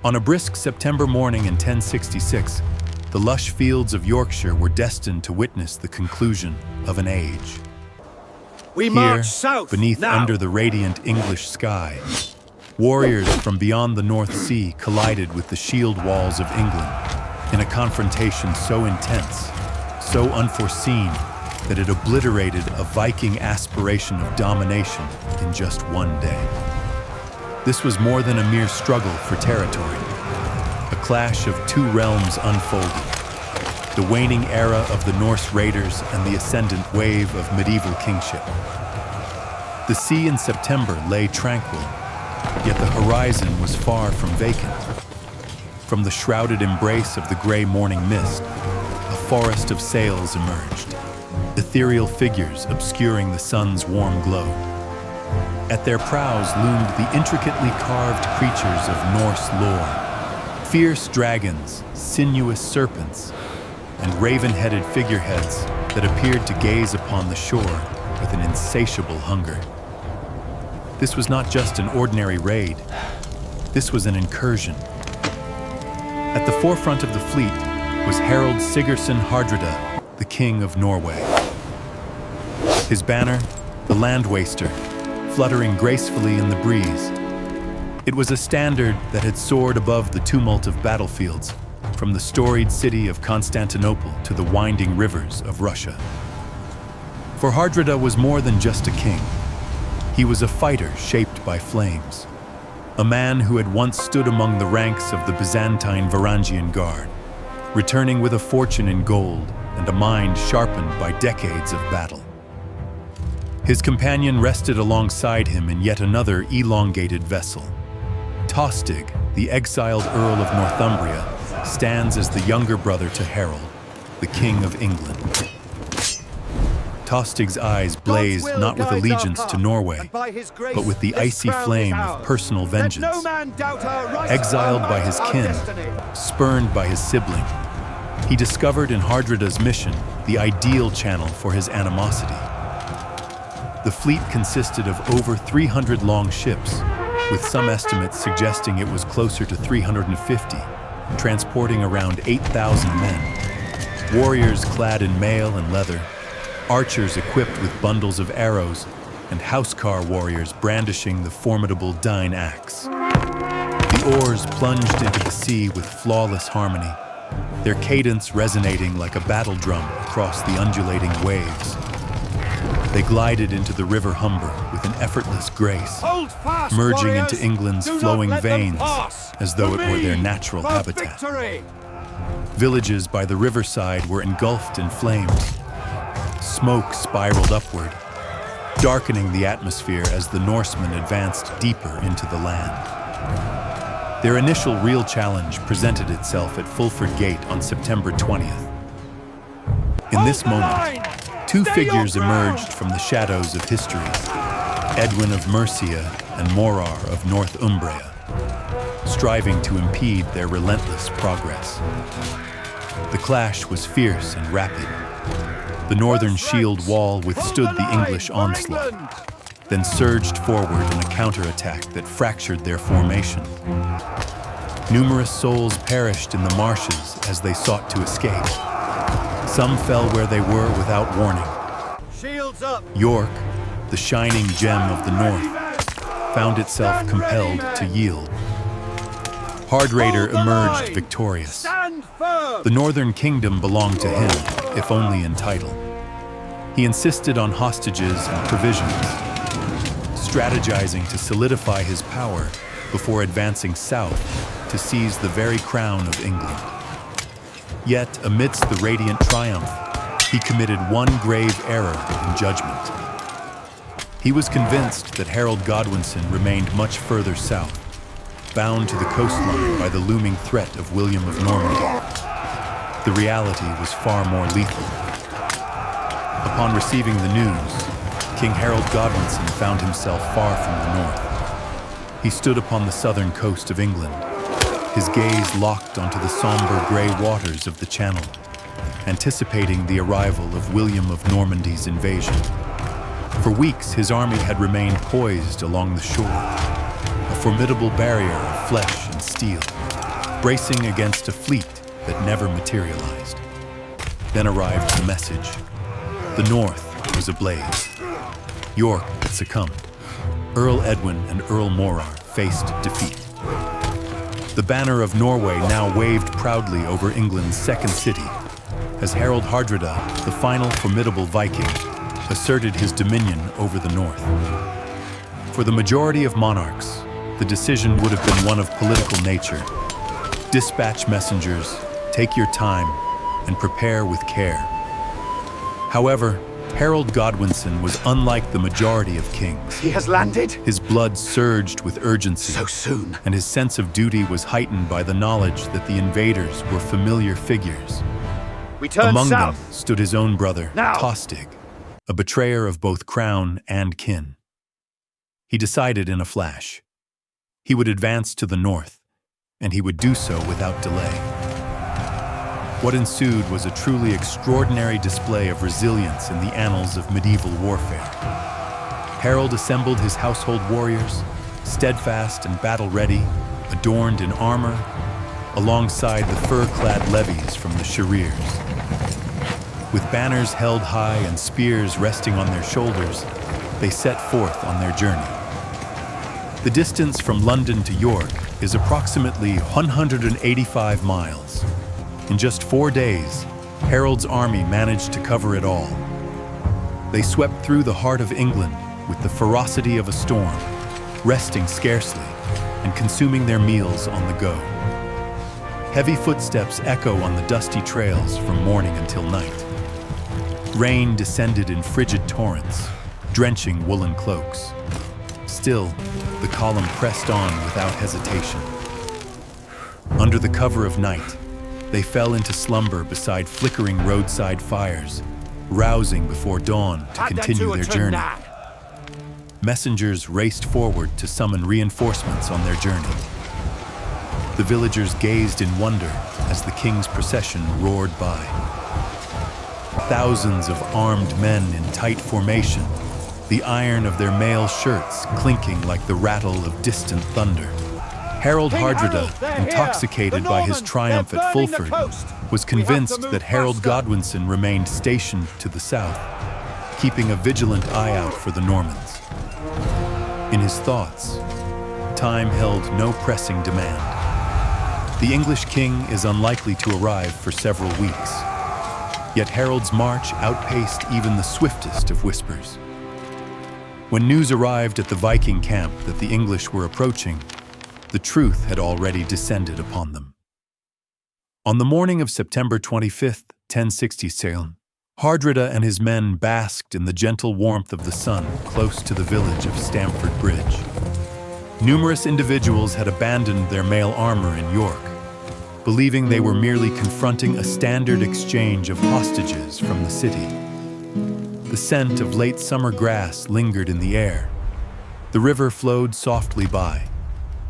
On a brisk September morning in 1066, the lush fields of Yorkshire were destined to witness the conclusion of an age. We Here, march south beneath now. under the radiant English sky, warriors from beyond the North Sea collided with the shield walls of England in a confrontation so intense, so unforeseen, that it obliterated a Viking aspiration of domination in just one day. This was more than a mere struggle for territory. A clash of two realms unfolded. The waning era of the Norse raiders and the ascendant wave of medieval kingship. The sea in September lay tranquil, yet the horizon was far from vacant. From the shrouded embrace of the gray morning mist, a forest of sails emerged, ethereal figures obscuring the sun's warm glow. At their prows loomed the intricately carved creatures of Norse lore, fierce dragons, sinuous serpents, and raven-headed figureheads that appeared to gaze upon the shore with an insatiable hunger. This was not just an ordinary raid. This was an incursion. At the forefront of the fleet was Harald Sigurdsson Hardrada, the King of Norway. His banner, the Land Waster, fluttering gracefully in the breeze. It was a standard that had soared above the tumult of battlefields, from the storied city of Constantinople to the winding rivers of Russia. For Hardrada was more than just a king. He was a fighter shaped by flames, a man who had once stood among the ranks of the Byzantine Varangian Guard, returning with a fortune in gold and a mind sharpened by decades of battle. His companion rested alongside him in yet another elongated vessel. Tostig, the exiled Earl of Northumbria, stands as the younger brother to Harold, the King of England. Tostig's eyes blazed not with allegiance to Norway, but with the icy flame of personal vengeance. Exiled by his kin, spurned by his sibling, he discovered in Hardrada's mission the ideal channel for his animosity. The fleet consisted of over 300 longships, with some estimates suggesting it was closer to 350, transporting around 8,000 men. Warriors clad in mail and leather, archers equipped with bundles of arrows, and housecar warriors brandishing the formidable Dine axe. The oars plunged into the sea with flawless harmony, their cadence resonating like a battle drum across the undulating waves. They glided into the River Humber with an effortless grace, merging into England's flowing veins as though it were their natural habitat. Villages by the riverside were engulfed in flames. Smoke spiraled upward, darkening the atmosphere as the Norsemen advanced deeper into the land. Their initial real challenge presented itself at Fulford Gate on September 20th. In this moment, two figures emerged from the shadows of history, Edwin of Mercia and Morar of Northumbria, striving to impede their relentless progress. The clash was fierce and rapid. The northern shield wall withstood the English onslaught, then surged forward in a counterattack that fractured their formation. Numerous souls perished in the marshes as they sought to escape. Some fell where they were without warning. Shields up. York, the shining gem of the north, found itself compelled to yield. Hardrada emerged victorious. The northern kingdom belonged to him, if only in title. He insisted on hostages and provisions, strategizing to solidify his power before advancing south to seize the very crown of England. Yet, amidst the radiant triumph, he committed one grave error in judgment. He was convinced that Harold Godwinson remained much further south, bound to the coastline by the looming threat of William of Normandy. The reality was far more lethal. Upon receiving the news, King Harold Godwinson found himself far from the north. He stood upon the southern coast of England, his gaze locked onto the somber gray waters of the Channel, anticipating the arrival of William of Normandy's invasion. For weeks, his army had remained poised along the shore, a formidable barrier of flesh and steel. bracing against a fleet that never materialized. Then arrived the message. The North was ablaze. York had succumbed. Earl Edwin and Earl Morar faced defeat. The banner of Norway now waved proudly over England's second city, as Harold Hardrada, the final formidable Viking, asserted his dominion over the North. For the majority of monarchs, the decision would have been one of political nature. Dispatch messengers, take your time, and prepare with care. However, Harold Godwinson was unlike the majority of kings. He has landed? His blood surged with urgency. So soon. And his sense of duty was heightened by the knowledge that the invaders were familiar figures. We turn Among south. them stood his own brother, Now. Tostig, a betrayer of both crown and kin. He decided in a flash. He would advance to the north, and he would do so without delay. What ensued was a truly extraordinary display of resilience in the annals of medieval warfare. Harold assembled his household warriors, steadfast and battle-ready, adorned in armor, alongside the fur-clad levies from the Shareers. With banners held high and spears resting on their shoulders, they set forth on their journey. The distance from London to York is approximately 185 miles. In just 4 days, Harold's army managed to cover it all. They swept through the heart of England with the ferocity of a storm, resting scarcely and consuming their meals on the go. Heavy footsteps echo on the dusty trails from morning until night. Rain descended in frigid torrents, drenching woolen cloaks. Still, the column pressed on without hesitation. Under the cover of night, they fell into slumber beside flickering roadside fires, rousing before dawn to continue their journey. Messengers raced forward to summon reinforcements on their journey. The villagers gazed in wonder as the king's procession roared by. Thousands of armed men in tight formation, the iron of their mail shirts clinking like the rattle of distant thunder. Harold Hardrada, intoxicated by his triumph at Fulford, was convinced that Harold Godwinson remained stationed to the south, keeping a vigilant eye out for the Normans. In his thoughts, time held no pressing demand. The English king is unlikely to arrive for several weeks, yet Harold's march outpaced even the swiftest of whispers. When news arrived at the Viking camp that the English were approaching, the truth had already descended upon them. On the morning of September 25th, 1067, Hardrada and his men basked in the gentle warmth of the sun close to the village of Stamford Bridge. Numerous individuals had abandoned their mail armor in York, believing they were merely confronting a standard exchange of hostages from the city. The scent of late summer grass lingered in the air. The river flowed softly by,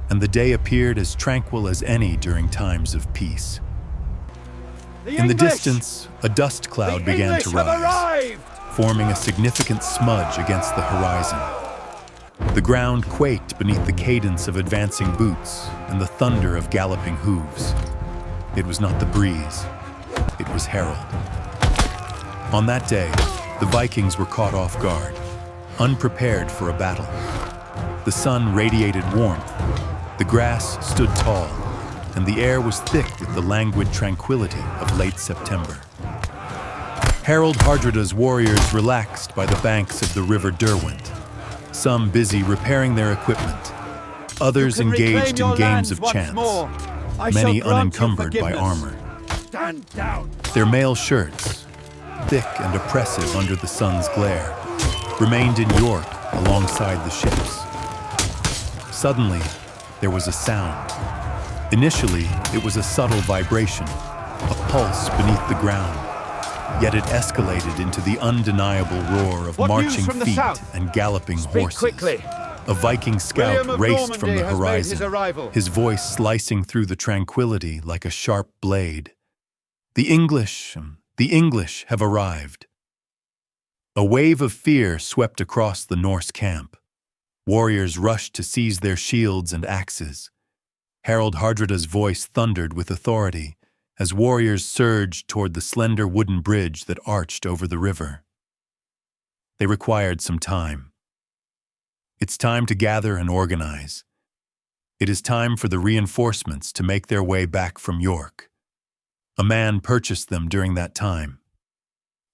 and the day appeared as tranquil as any during times of peace. In the distance, a dust cloud began to rise, forming a significant smudge against the horizon. The ground quaked beneath the cadence of advancing boots and the thunder of galloping hooves. It was not the breeze, it was Harold. On that day, the Vikings were caught off guard, unprepared for a battle. The sun radiated warmth, the grass stood tall, and the air was thick with the languid tranquility of late September. Harold Hardrada's warriors relaxed by the banks of the river Derwent, some busy repairing their equipment, others engaged in games of chance, many unencumbered by armor. Stand down. Their mail shirts, thick and oppressive under the sun's glare, remained in York alongside the ships. Suddenly, there was a sound. Initially, it was a subtle vibration, a pulse beneath the ground. Yet it escalated into the undeniable roar of What news marching from the feet south? and galloping Speak horses. quickly. A Viking scout William of raced from the Normandy has made horizon, his arrival. his voice slicing through the tranquility like a sharp blade. The English have arrived. A wave of fear swept across the Norse camp. Warriors rushed to seize their shields and axes. Harold Hardrada's voice thundered with authority as warriors surged toward the slender wooden bridge that arched over the river. They required some time. It's time to gather and organize. It is time for the reinforcements to make their way back from York. A man purchased them during that time.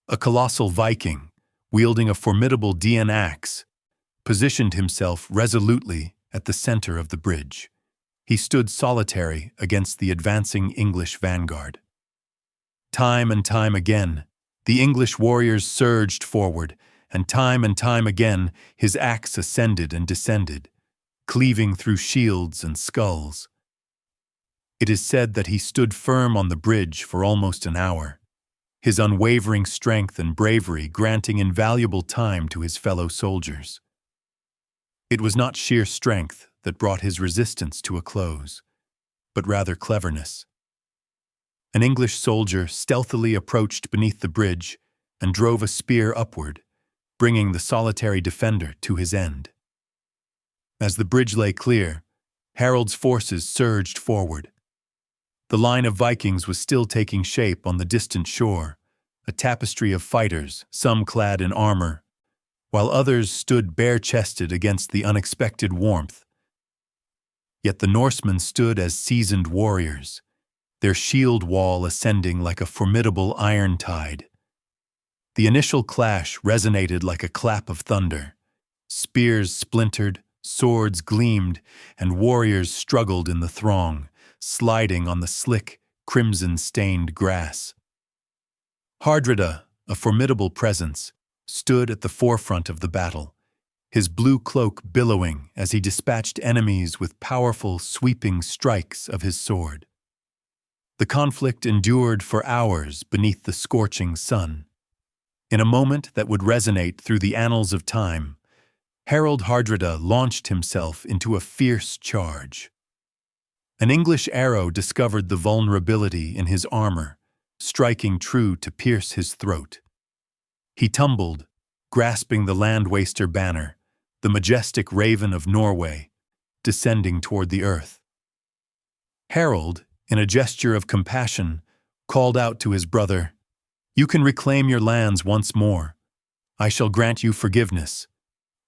A colossal Viking, wielding a formidable DN axe, positioned himself resolutely at the center of the bridge. He stood solitary against the advancing English vanguard. Time and time again, the English warriors surged forward, and time again, his axe ascended and descended, cleaving through shields and skulls. It is said that he stood firm on the bridge for almost an hour, his unwavering strength and bravery granting invaluable time to his fellow soldiers. It was not sheer strength that brought his resistance to a close, but rather cleverness. An English soldier stealthily approached beneath the bridge and drove a spear upward, bringing the solitary defender to his end. As the bridge lay clear, Harold's forces surged forward. The line of Vikings was still taking shape on the distant shore, a tapestry of fighters, some clad in armor, while others stood bare-chested against the unexpected warmth. Yet the Norsemen stood as seasoned warriors, their shield wall ascending like a formidable iron tide. The initial clash resonated like a clap of thunder. Spears splintered, swords gleamed, and warriors struggled in the throng, sliding on the slick, crimson-stained grass. Hardrada, a formidable presence, stood at the forefront of the battle, his blue cloak billowing as he dispatched enemies with powerful, sweeping strikes of his sword. The conflict endured for hours beneath the scorching sun. In a moment that would resonate through the annals of time, Harold Hardrada launched himself into a fierce charge. An English arrow discovered the vulnerability in his armor, striking true to pierce his throat. He tumbled, grasping the land-waster banner, the majestic raven of Norway, descending toward the earth. Harold, in a gesture of compassion, called out to his brother, "You can reclaim your lands once more. I shall grant you forgiveness.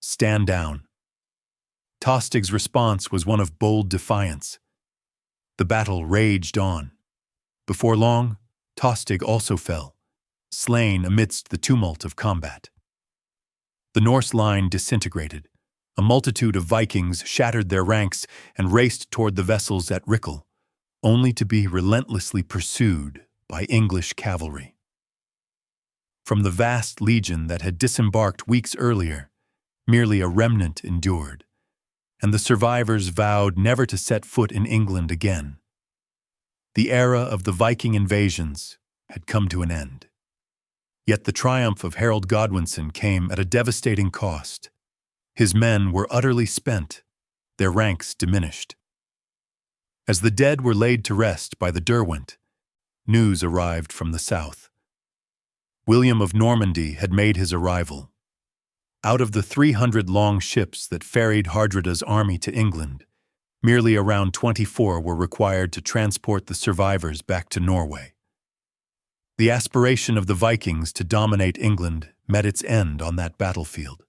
Stand down." Tostig's response was one of bold defiance. The battle raged on. Before long, Tostig also fell, slain amidst the tumult of combat. The Norse line disintegrated. A multitude of Vikings shattered their ranks and raced toward the vessels at Rickel, only to be relentlessly pursued by English cavalry. From the vast legion that had disembarked weeks earlier, merely a remnant endured, and the survivors vowed never to set foot in England again. The era of the Viking invasions had come to an end. Yet the triumph of Harold Godwinson came at a devastating cost. His men were utterly spent, their ranks diminished. As the dead were laid to rest by the Derwent, news arrived from the south. William of Normandy had made his arrival. Out of the 300 longships that ferried Hardrada's army to England, merely around 24 were required to transport the survivors back to Norway. The aspiration of the Vikings to dominate England met its end on that battlefield.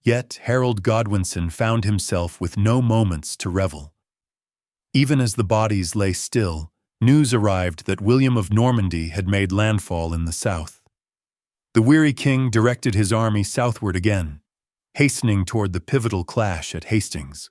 Yet Harold Godwinson found himself with no moments to revel. Even as the bodies lay still, news arrived that William of Normandy had made landfall in the south. The weary king directed his army southward again, hastening toward the pivotal clash at Hastings.